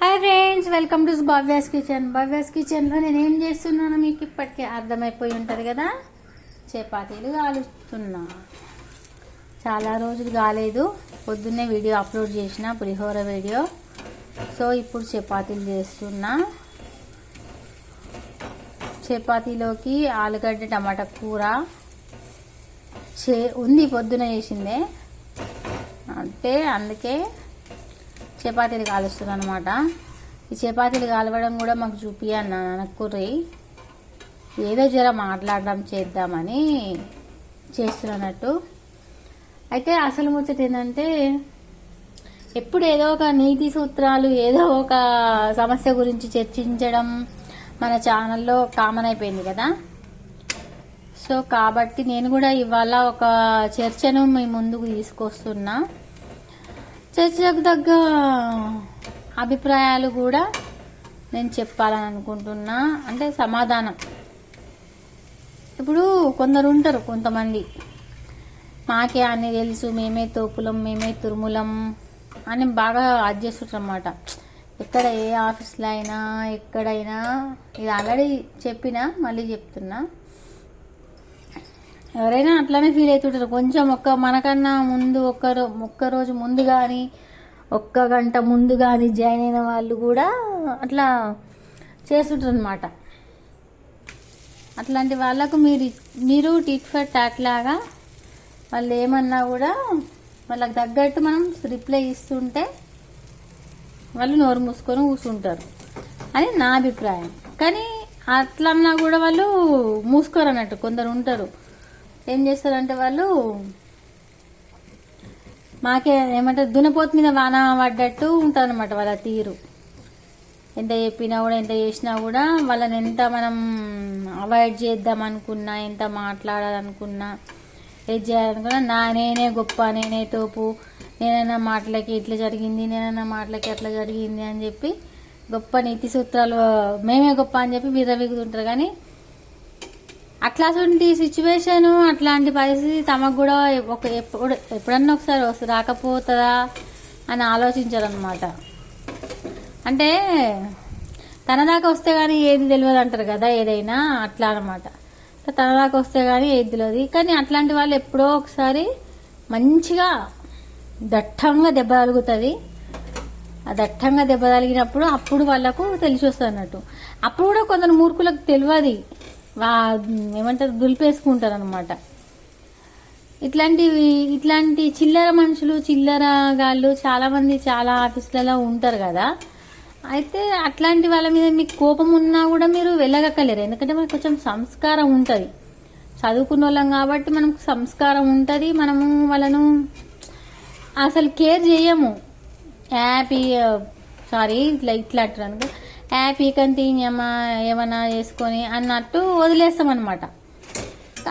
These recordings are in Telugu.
Hi friends, welcome to Bhavya's kitchen. Bhavya's కిచెన్లో నేను ఏం చేస్తున్నానో మీకు ఇప్పటికే అర్థమైపోయి ఉంటుంది కదా. చపాతీలు కాలుస్తున్నా. చాలా రోజులు కాలేదు, పొద్దున్నే వీడియో అప్లోడ్ చేసిన పులిహోర వీడియో. సో ఇప్పుడు చపాతీలు చేస్తున్నా. చపాతీలోకి ఆలుగడ్డ టమాటా కూర ఉంది, పొద్దున చేసిందే అంటే అందుకే చపాతీలు కాలుస్తున్నాను అనమాట. ఈ చపాతీలు కాలవడం కూడా మాకు చూపియన్నా అనుకుర్రి, ఏదో జర మాట్లాడడం చేద్దామని చేస్తున్నట్టు. అయితే అసలు ముచ్చట ఏంటంటే, ఎప్పుడు ఏదో ఒక నీతి సూత్రాలు, ఏదో ఒక సమస్య గురించి చర్చించడం మన ఛానల్లో కామన్ అయిపోయింది కదా. సో కాబట్టి నేను కూడా ఇవాళ ఒక చర్చను మీ ముందుకు తీసుకొస్తున్నా. చర్చకు తగ్గ అభిప్రాయాలు కూడా నేను చెప్పాలని అనుకుంటున్నా, అంటే సమాధానం. ఇప్పుడు కొందరు ఉంటారు, కొంతమంది మాకే అన్నీ తెలుసు, మేమే తోపులం, మేమే తురుములం అని బాగా అది చేస్తుంటారు అన్నమాట. ఎక్కడ ఏ ఆఫీస్లో అయినా ఎక్కడైనా, ఇది ఆల్రెడీ చెప్పినా మళ్ళీ చెప్తున్నా. ఎవరైనా అట్లానే ఫీల్ అవుతుంటారు. కొంచెం మనకన్నా ముందు ఒక్క రోజు ముందు కానీ, ఒక్క గంట ముందు కానీ జాయిన్ అయిన వాళ్ళు కూడా అట్లా చేస్తుంటారు అనమాట. అట్లాంటి వాళ్ళకు మీరు టిట్ ఫర్ టాట్ లాగా వాళ్ళు ఏమన్నా కూడా వాళ్ళకి తగ్గట్టు మనం రిప్లై ఇస్తుంటే వాళ్ళు నోరు మూసుకొని కూర్చుంటారు అని నా అభిప్రాయం. కానీ అట్లన్నా కూడా వాళ్ళు మూసుకోరు అన్నట్టు. కొందరు ఉంటారు, ఏం చేస్తారంటే వాళ్ళు మాకే ఏమంటారు, దునపోతు మీద వాన పడ్డట్టు ఉంటారు అనమాట వాళ్ళ తీరు. ఎంత చెప్పినా కూడా, ఎంత చేసినా కూడా వాళ్ళని ఎంత మనం అవాయిడ్ చేద్దాం అనుకున్నా, ఎంత మాట్లాడాలనుకున్నా, ఏది చేయాలనుకున్నా నేనే గొప్ప, నేనే తోపు, నేనైనా మాటలకి ఇట్లా జరిగింది, నేనైనా మాటలకి అట్లా జరిగింది అని చెప్పి గొప్ప నీతి సూత్రాలు, మేమే గొప్ప అని చెప్పి విర్రవీగుతుంటారు. కానీ అట్లాంటి సిచ్యువేషన్, అట్లాంటి పరిస్థితి తమకు కూడా ఎప్పుడన్నా ఒకసారి రాకపోతుందా అని ఆలోచించారనమాట. అంటే తన దాకా వస్తే కానీ ఏది తెలియదు అంటారు కదా, ఏదైనా అట్లా అనమాట. తన దాకా వస్తే కానీ ఏది తెలియదు. కానీ అట్లాంటి వాళ్ళు ఎప్పుడో ఒకసారి మంచిగా దట్టంగా దెబ్బ తగులుతుంది. ఆ దట్టంగా దెబ్బ తగిలినప్పుడు అప్పుడు వాళ్ళకు తెలిసి వస్తుంది అన్నట్టు. అప్పుడు కూడా కొందరు మూర్ఖులకు తెలియదు, ఏమంటారు, దులిపేసుకుంటారు అనమాట. ఇట్లాంటి చిల్లర మనుషులు, చిల్లర గాళ్ళు చాలా మంది చాలా ఆఫీసులలో ఉంటారు కదా. అయితే అట్లాంటి వాళ్ళ మీద మీకు కోపం ఉన్నా కూడా మీరు వెళ్ళగక్కలేరు. ఎందుకంటే మనకు కొంచెం సంస్కారం ఉంటుంది, చదువుకున్న వాళ్ళం కాబట్టి మనకు సంస్కారం ఉంటుంది. మనము వాళ్ళను అసలు కేర్ చేయము. ఇట్లా అంటారు, హ్యాపీకంతి ఏమన్నా చేసుకొని అన్నట్టు వదిలేస్తాం అనమాట.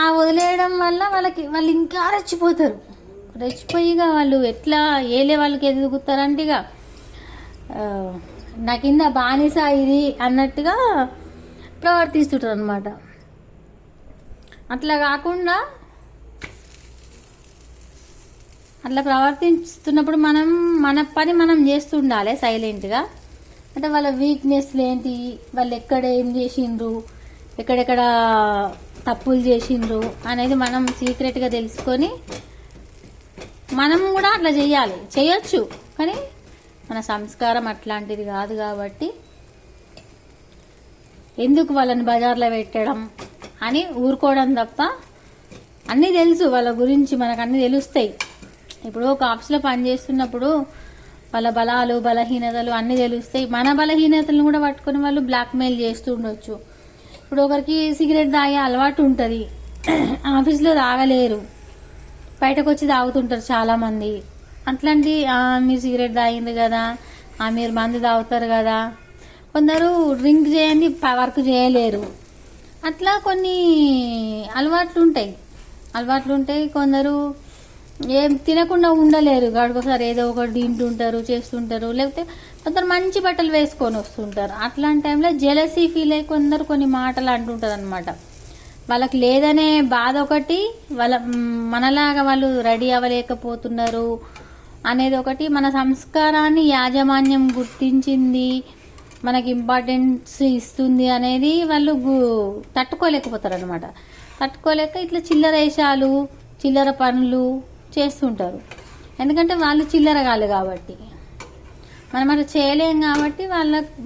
ఆ వదిలేయడం వల్ల వాళ్ళు ఇంకా రెచ్చిపోతారు. రెచ్చిపోయిగా వాళ్ళు ఎట్లా ఏలే వాళ్ళకి ఎదుగుతారంటే ఇక నా కింద బానిస ఇది అన్నట్టుగా ప్రవర్తిస్తుంటారు అనమాట. అట్లా కాకుండా అట్లా ప్రవర్తిస్తున్నప్పుడు మన పని మనం చేస్తుండాలి సైలెంట్గా. అంటే వాళ్ళ వీక్నెస్లు ఏంటి, వాళ్ళు ఎక్కడ ఏం చేసిండ్రు, ఎక్కడెక్కడ తప్పులు చేసిండ్రు అనేది మనం సీక్రెట్గా తెలుసుకొని మనం కూడా అట్లా చేయొచ్చు. కానీ మన సంస్కారం అట్లాంటిది కాదు కాబట్టి ఎందుకు వాళ్ళని బజార్లో పెట్టడం అని ఊరుకోవడం తప్ప. అన్నీ తెలుసు వాళ్ళ గురించి, మనకు అన్నీ తెలుస్తాయి. ఇప్పుడు ఒక ఆఫీస్లో పనిచేస్తున్నప్పుడు వాళ్ళ బలాలు, బలహీనతలు అన్నీ తెలుస్తాయి. మన బలహీనతలను కూడా పట్టుకొని వాళ్ళు బ్లాక్మెయిల్ చేస్తూ ఉండొచ్చు. ఇప్పుడు ఒకరికి సిగరెట్ తాగే అలవాటు ఉంటుంది, ఆఫీస్లో తాగలేరు, బయటకు వచ్చి తాగుతుంటారు చాలామంది. అట్లాంటి మీరు సిగరెట్ తాగింది కదా, మీరు మందు తాగుతారు కదా. కొందరు డ్రింక్ చేయండి, వర్క్ చేయలేరు. అట్లా కొన్ని అలవాట్లు ఉంటాయి. కొందరు ఏం తినకుండా ఉండలేరు, గడుకోసారి ఏదో ఒకటి తింటుంటారు, చేస్తుంటారు. లేకపోతే కొందరు మంచి బట్టలు వేసుకొని వస్తుంటారు. అట్లాంటి టైంలో జెలసీ ఫీల్ అయ్యి కొందరు కొన్ని మాటలు అంటుంటారు అనమాట. వాళ్ళకి లేదనే బాధ ఒకటి, మనలాగా వాళ్ళు రెడీ అవ్వలేకపోతున్నారు, అనేది ఒకటి, మన సంస్కారాన్ని యాజమాన్యం గుర్తించింది, మనకి ఇంపార్టెన్స్ ఇస్తుంది అనేది వాళ్ళు తట్టుకోలేకపోతారు అనమాట. తట్టుకోలేక ఇట్లా చిల్లర వేషాలు, చిల్లర పనులు చేస్తుంటారు. ఎందుకంటే వాళ్ళు చిల్లరగాళ్ళు కాబట్టి, మనం అట్లా చేయలేం కాబట్టి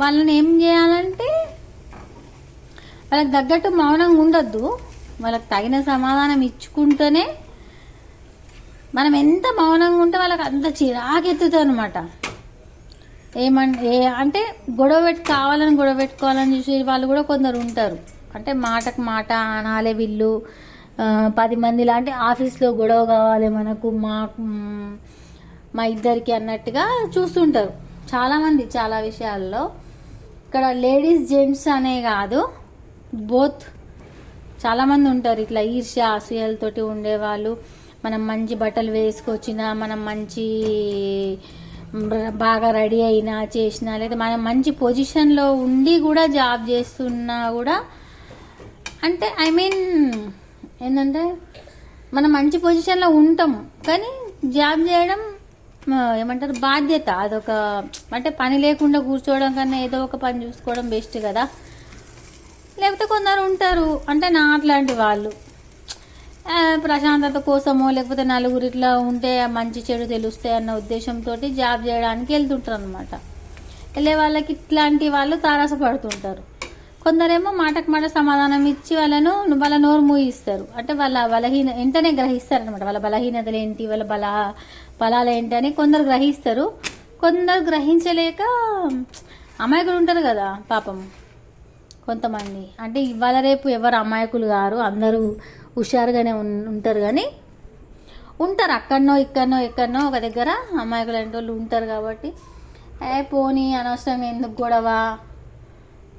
వాళ్ళని ఏం చేయాలంటే వాళ్ళకి తగ్గట్టు మౌనంగా ఉండొద్దు, వాళ్ళకి తగిన సమాధానం ఇచ్చుకుంటూనే. మనం ఎంత మౌనంగా ఉంటే వాళ్ళకి అంత చిరాకెత్తుతుంది అనమాట. అంటే కావాలని గొడవ పెట్టుకోవాలని చూసే వాళ్ళు కూడా కొందరు ఉంటారు. అంటే మాటకు మాట అనాలే వీళ్ళు, 10 మంది లాంటి ఆఫీస్లో గొడవ కావాలి మనకు, మా ఇద్దరికి అన్నట్టుగా చూస్తుంటారు చాలామంది చాలా విషయాల్లో. ఇక్కడ లేడీస్ జెంట్స్ అనే కాదు, బోత్ చాలామంది ఉంటారు ఇట్లా ఈర్ష్య అసూయలతోటి ఉండేవాళ్ళు. మనం మంచి బట్టలు వేసుకొచ్చినా, మనం మంచి బాగా రెడీ అయినా చేసినా, లేదా మనం మంచి పొజిషన్లో ఉండి కూడా జాబ్ చేస్తున్నా కూడా, అంటే ఏంటంటే మనం మంచి పొజిషన్లో ఉంటాం కానీ జాబ్ చేయడం ఏమంటారు బాధ్యత. అదొక అంటే పని లేకుండా కూర్చోవడం కన్నా ఏదో ఒక పని చూసుకోవడం బెస్ట్ కదా. లేకపోతే కొందరు ఉంటారు అంటే నా అట్లాంటి వాళ్ళు ప్రశాంతత కోసమో లేకపోతే నలుగురు ఇట్లా ఉంటే మంచి చెడు తెలుస్తాయి అన్న ఉద్దేశంతో జాబ్ చేయడానికి వెళ్తుంటారు అనమాట. వెళ్ళే వాళ్ళకి ఇట్లాంటి వాళ్ళు తారసపడుతుంటారు. కొందరేమో మాటకు మాట సమాధానం ఇచ్చి వాళ్ళ నోరు మూయిస్తారు. అంటే వాళ్ళ వెంటనే గ్రహిస్తారు అనమాట, వాళ్ళ బలహీనతలు ఏంటి, వాళ్ళ బలాలు ఏంటి అని కొందరు గ్రహిస్తారు. కొందరు గ్రహించలేక అమాయకులు ఉంటారు కదా పాపం కొంతమంది. అంటే ఇవాళ రేపు ఎవరు అమాయకులు గారు, అందరూ హుషారుగానే ఉంటారు. కానీ ఉంటారు అక్కడనో ఇక్కడనో ఎక్కడనో ఒక దగ్గర అమాయకులు అంటే వాళ్ళు ఉంటారు. కాబట్టి పోనీ అనవసరంగా ఎందుకు గొడవ,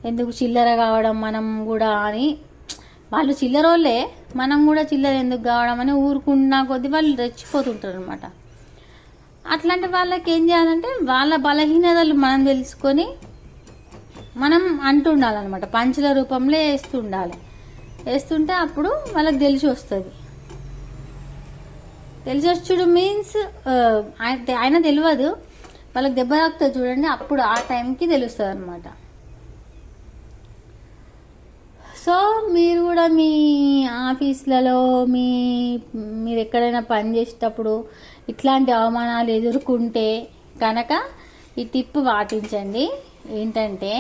ఎందుకు చిల్లర కావడం మనం కూడా అని, వాళ్ళు చిల్లరోళ్ళే మనం కూడా చిల్లర ఎందుకు కావడం అని ఊరుకున్నా కొద్దీ వాళ్ళు రెచ్చిపోతుంటారు అనమాట. అట్లాంటి వాళ్ళకి ఏం చేయాలంటే వాళ్ళ బలహీనతలు మనం తెలుసుకొని మనం అంటుండాలన్నమాట. పంచుల రూపంలో వేస్తుంటే అప్పుడు వాళ్ళకి తెలిసి వస్తుంది. తెలిసి వచ్చుడు మీన్స్ ఆయన తెలియదు, వాళ్ళకి దెబ్బ తాకుతుంది చూడండి, అప్పుడు ఆ టైంకి తెలుస్తుంది అనమాట. సో మీరు కూడా మీ ఆఫీస్లలో మీరు ఎక్కడైనా పని చేసేటప్పుడు ఇట్లాంటి అవమానాలు ఎదుర్కొంటే కనుక ఈ టిప్ పాటించండి. ఏంటంటే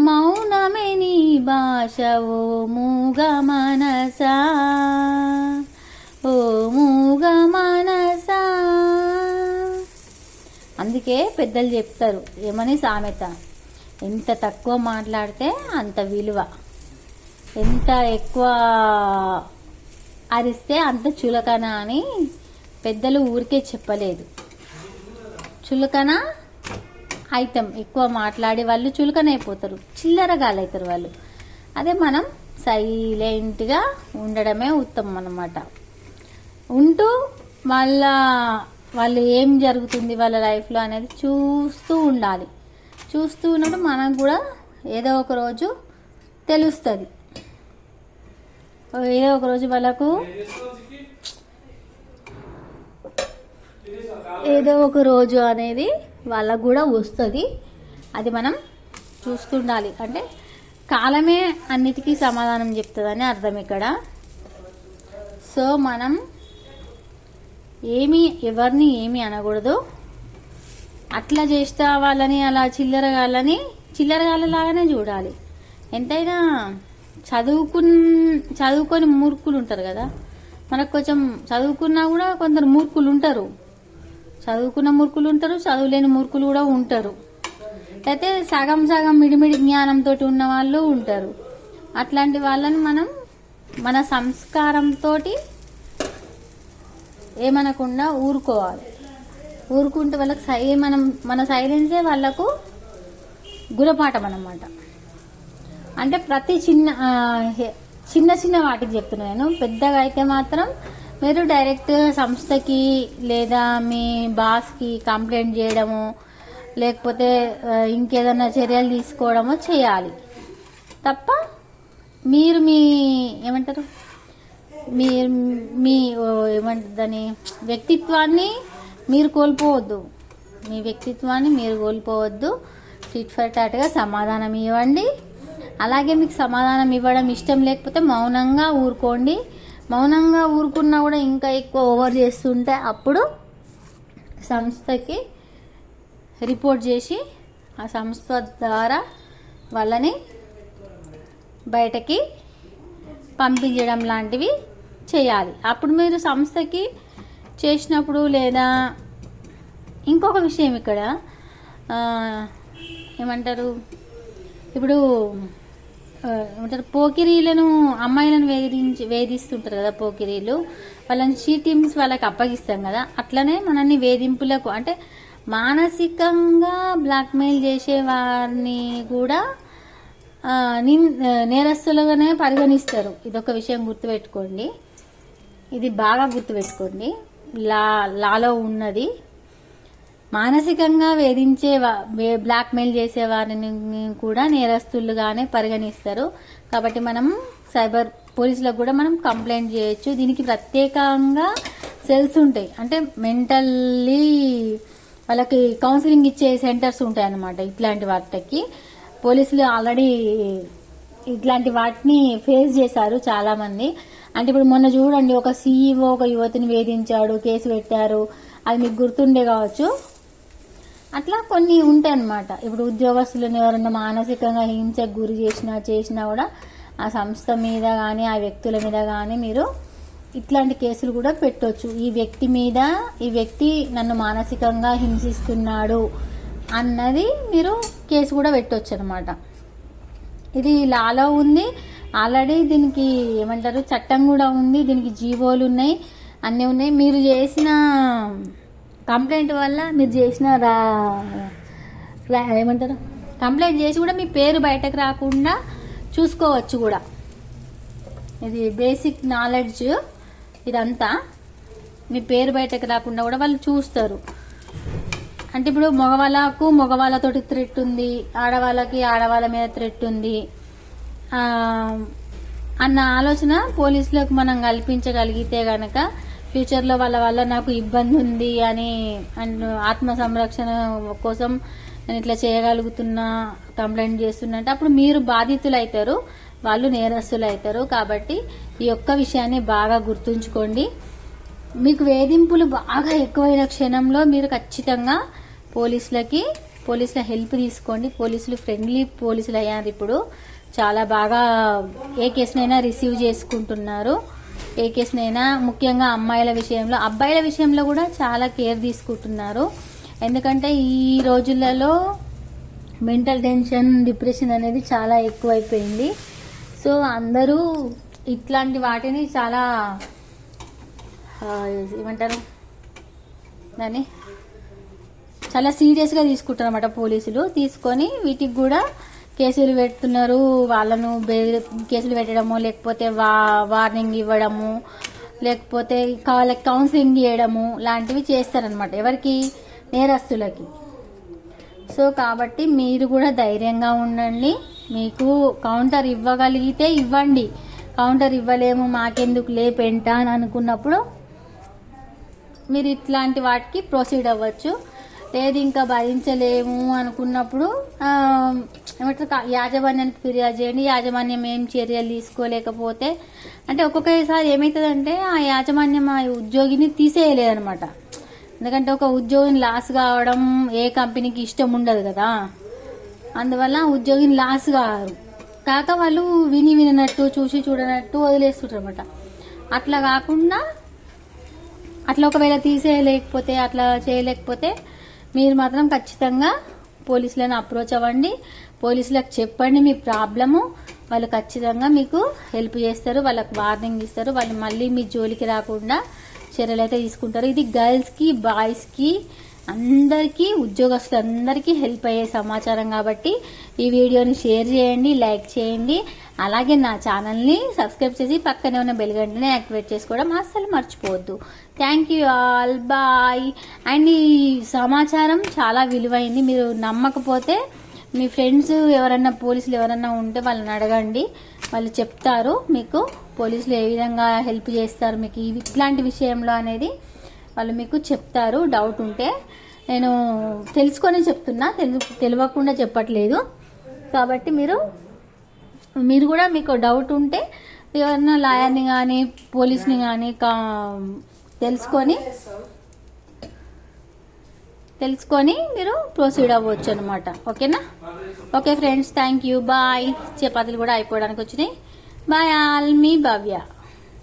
మౌనమే నీ భాష ఓ మూగ మనసా, ఓ మూగ మనసా. అందుకే పెద్దలు చెప్తారు ఏమని సామెత, ఎంత తక్కువ మాట్లాడితే అంత విలువ, ఎంత ఎక్కువ అరిస్తే అంత చులకన అని పెద్దలు ఊరికే చెప్పలేదు. చులకన అయితం ఎక్కువ మాట్లాడి వాళ్ళు చులకన అయిపోతారు, చిల్లరగాలవుతారు వాళ్ళు. అదే మనం సైలెంట్గా ఉండడమే ఉత్తమం అన్నమాట. ఉంటూ వాళ్ళు ఏం జరుగుతుంది వాళ్ళ లైఫ్లో అనేది చూస్తూ ఉండాలి. చూస్తూ ఉన్నప్పుడు మనకు కూడా ఏదో ఒక రోజు తెలుస్తుంది. ఏదో ఒక రోజు వాళ్ళకు ఏదో ఒక రోజు అనేది వాళ్ళకు కూడా వస్తుంది. అది మనం చూస్తుండాలి. అంటే కాలమే అన్నిటికీ సమాధానం చెప్తుందని అర్థం ఇక్కడ. సో మనం ఎవరిని ఏమీ అనకూడదు. అట్లా చేస్తా వాళ్ళని అలా చిల్లరగాళ్ళలాగానే చూడాలి. ఎంతైనా చదువుకొని మూర్ఖులు ఉంటారు కదా, మనకు కొంచెం చదువుకున్నా కూడా కొందరు మూర్ఖులు ఉంటారు, చదువుకున్న మూర్ఖులు ఉంటారు, చదువులేని మూర్ఖులు కూడా ఉంటారు. అయితే సగం మిడిమిడి జ్ఞానంతో ఉన్న వాళ్ళు ఉంటారు. అట్లాంటి వాళ్ళని మనం మన సంస్కారంతో ఏమనకుండా ఊరుకోవాలి. ఊరుకుంటే వాళ్ళకి మన సైలెన్సే వాళ్ళకు గుణపాఠం అన్నమాట. అంటే ప్రతి చిన్న వాటికి చెప్తున్నాను నేను. పెద్దగా అయితే మాత్రం మీరు డైరెక్ట్ సంస్థకి లేదా మీ బాస్కి కంప్లైంట్ చేయడము, లేకపోతే ఇంకేదన్నా చర్యలు తీసుకోవడమో చేయాలి తప్ప మీరు ఏమంటారు మీరు మీ ఏమంటుందని వ్యక్తిత్వాన్ని మీరు కోల్పోవద్దు. మీ వ్యక్తిత్వాన్ని మీరు కోల్పోవద్దు. టిట్ ఫర్ టాట్గా సమాధానం ఇవ్వండి. అలాగే మీకు సమాధానం ఇవ్వడం ఇష్టం లేకపోతే మౌనంగా ఊరుకోండి. మౌనంగా ఊరుకున్నా కూడా ఇంకా ఎక్కువ ఓవర్ చేస్తుంటే అప్పుడు సంస్థకి రిపోర్ట్ చేసి ఆ సంస్థ ద్వారా వాళ్ళని బయటకి పంపించడం లాంటివి చేయాలి. అప్పుడు మీరు సంస్థకి చేసినప్పుడు లేదా ఇంకొక విషయం ఇక్కడ ఏమంటారు, ఇప్పుడు ఏమంటారు పోకిరీలను అమ్మాయిలను వేధిస్తుంటారు కదా పోకిరీలు, వాళ్ళని టీమ్స్ వాళ్ళకి అప్పగిస్తాం కదా. అట్లనే మనల్ని వేధింపులకు అంటే మానసికంగా బ్లాక్మెయిల్ చేసే వారిని కూడా నేరస్తులుగానే పరిగణిస్తారు. ఇదొక విషయం గుర్తుపెట్టుకోండి. ఇది బాగా గుర్తుపెట్టుకోండి. లాలో ఉన్నది. మానసికంగా వేధించే బ్లాక్మెయిల్ చేసే వారిని కూడా నేరస్తులుగానే పరిగణిస్తారు. కాబట్టి మనం సైబర్ పోలీసులకు కూడా మనం కంప్లైంట్ చేయొచ్చు. దీనికి ప్రత్యేకంగా సెల్స్ ఉంటాయి. అంటే మెంటల్లీ వాళ్ళకి కౌన్సిలింగ్ ఇచ్చే సెంటర్స్ ఉంటాయి అన్నమాట. ఇట్లాంటి వాటికి పోలీసులు ఆల్రెడీ ఇట్లాంటి వాటిని ఫేస్ చేశారు చాలా మంది. అంటే ఇప్పుడు మొన్న చూడండి, ఒక సీఈఓ ఒక యువతిని వేధించాడు, కేసు పెట్టారు. అది మీకు గుర్తుండే కావచ్చు. అట్లా కొన్ని ఉంటాయి అన్నమాట. ఇప్పుడు ఉద్యోగస్తులను ఎవరన్నా మానసికంగా హింసకు గురి చేసినా కూడా ఆ సంస్థ మీద కానీ ఆ వ్యక్తుల మీద కానీ మీరు ఇట్లాంటి కేసులు కూడా పెట్టొచ్చు. ఈ వ్యక్తి నన్ను మానసికంగా హింసిస్తున్నాడు అన్నది మీరు కేసు కూడా పెట్టొచ్చు అనమాట. ఇది లాలో ఉంది ఆల్రెడీ. దీనికి ఏమంటారు, చట్టం కూడా ఉంది. దీనికి జీవోలు ఉన్నాయి, అన్నీ ఉన్నాయి. మీరు చేసిన కంప్లైంట్ వల్ల మీరు చేసిన ఏమంటారు కంప్లైంట్ చేసి కూడా మీ పేరు బయటకు రాకుండా చూసుకోవచ్చు కూడా. ఇది బేసిక్ నాలెడ్జ్. ఇదంతా మీ పేరు బయటకు రాకుండా కూడా వాళ్ళు చూస్తారు. అంటే ఇప్పుడు మగవాళ్ళతోటి థ్రెట్ ఉంది, ఆడవాళ్ళ మీద థ్రెట్ ఉంది అన్న ఆలోచన పోలీసులకు మనం కల్పించగలిగితే గనక ఫ్యూచర్లో వాళ్ళ వల్ల నాకు ఇబ్బంది ఉంది అని అండ్ ఆత్మ సంరక్షణ కోసం నేను ఇట్లా చేయగలుగుతున్నా, కంప్లైంట్ చేస్తున్నా అంటే అప్పుడు మీరు బాధితులు అవుతారు, వాళ్ళు నేరస్తులు అవుతారు. కాబట్టి ఈ ఒక్క విషయాన్ని బాగా గుర్తుంచుకోండి. మీకు వేధింపులు బాగా ఎక్కువైన క్షణంలో మీరు ఖచ్చితంగా పోలీసుల హెల్ప్ తీసుకోండి. పోలీసులు ఫ్రెండ్లీ పోలీసులు అయ్యారు. ఇప్పుడు చాలా బాగా ఏ కేసునైనా రిసీవ్ చేసుకుంటున్నారు. ఏ కేసునైనా ముఖ్యంగా అమ్మాయిల విషయంలో, అబ్బాయిల విషయంలో కూడా చాలా కేర్ తీసుకుంటున్నారు. ఎందుకంటే ఈ రోజులలో మెంటల్ టెన్షన్, డిప్రెషన్ అనేది చాలా ఎక్కువైపోయింది. సో అందరూ ఇట్లాంటి వాటిని చాలా ఏమంటారు దాన్ని చాలా సీరియస్గా తీసుకుంటారు అన్నమాట. పోలీసులు తీసుకొని వీటికి కూడా కేసులు పెడుతున్నారు. వాళ్ళను కేసులు పెట్టడము, లేకపోతే వార్నింగ్ ఇవ్వడము, లేకపోతే వాళ్ళకి కౌన్సిలింగ్ చేయడము లాంటివి చేస్తారనమాట. ఎవరికి? నేరస్తులకి. సో కాబట్టి మీరు కూడా ధైర్యంగా ఉండండి. మీకు కౌంటర్ ఇవ్వగలిగితే ఇవ్వండి. కౌంటర్ ఇవ్వలేము, మాకెందుకు లేపెంట అని అనుకున్నప్పుడు మీరు ఇట్లాంటి వాటికి ప్రొసీడ్ అవ్వచ్చు. లేదు ఇంకా భరించలేము అనుకున్నప్పుడు ఏమంటారు యాజమాన్యానికి ఫిర్యాదు చేయండి. యాజమాన్యం ఏం చర్యలు తీసుకోలేకపోతే అంటే ఒక్కొక్కసారి ఏమవుతుందంటే ఆ యాజమాన్యం ఆ ఉద్యోగిని తీసేయలేదనమాట. ఎందుకంటే ఒక ఉద్యోగిని లాస్ కావడం ఏ కంపెనీకి ఇష్టం ఉండదు కదా. అందువల్ల ఉద్యోగిని లాస్ కాక వాళ్ళు వినట్టు చూసి చూడనట్టు వదిలేస్తుంటారు అనమాట. అట్లా కాకుండా అట్లా ఒకవేళ తీసేయలేకపోతే అట్లా చేయలేకపోతే మీరు మాత్రం ఖచ్చితంగా పోలీసులను అప్రోచ్ అవ్వండి. పోలీసులకు చెప్పండి మీ ప్రాబ్లము. వాళ్ళు ఖచ్చితంగా మీకు హెల్ప్ చేస్తారు, వాళ్ళకి వార్నింగ్ ఇస్తారు. వాళ్ళు మళ్ళీ మీ జోలికి రాకుండా చర్యలు అయితే తీసుకుంటారు. ఇది గర్ల్స్కి, బాయ్స్కి, అందరికీ, ఉద్యోగస్తులందరికీ హెల్ప్ అయ్యే సమాచారం కాబట్టి ఈ వీడియోని షేర్ చేయండి, లైక్ చేయండి. అలాగే నా ఛానల్ని సబ్స్క్రైబ్ చేసి పక్కనే ఉన్న బెల్ గంటని యాక్టివేట్ చేసుకోవడం అస్సలు మర్చిపోవద్దు. Thank you all, bye. And ఈ సమాచారం చాలా విలువైంది. మీరు నమ్మకపోతే మీ ఫ్రెండ్స్ ఎవరన్నా పోలీసులు ఎవరన్నా ఉంటే వాళ్ళని అడగండి, వాళ్ళు చెప్తారు మీకు పోలీసులు ఏ విధంగా హెల్ప్ చేస్తారు మీకు ఇట్లాంటి విషయంలో అనేది వాళ్ళు మీకు చెప్తారు. డౌట్ ఉంటే నేను తెలుసుకొని చెప్తున్నా, తెలియకుండా చెప్పట్లేదు. కాబట్టి మీరు కూడా మీకు డౌట్ ఉంటే ఎవరైనా లాయర్ని కానీ పోలీస్ని కానీ తెలుసుకొని మీరు ప్రొసీడ్ అవ్వచ్చు అనమాట. ఓకేనా? Okay friends, thank you, bye. చపాతీలు కూడా అయిపోవడానికి వచ్చినాయి. బాయ్ ఆల్, మీ భవ్య.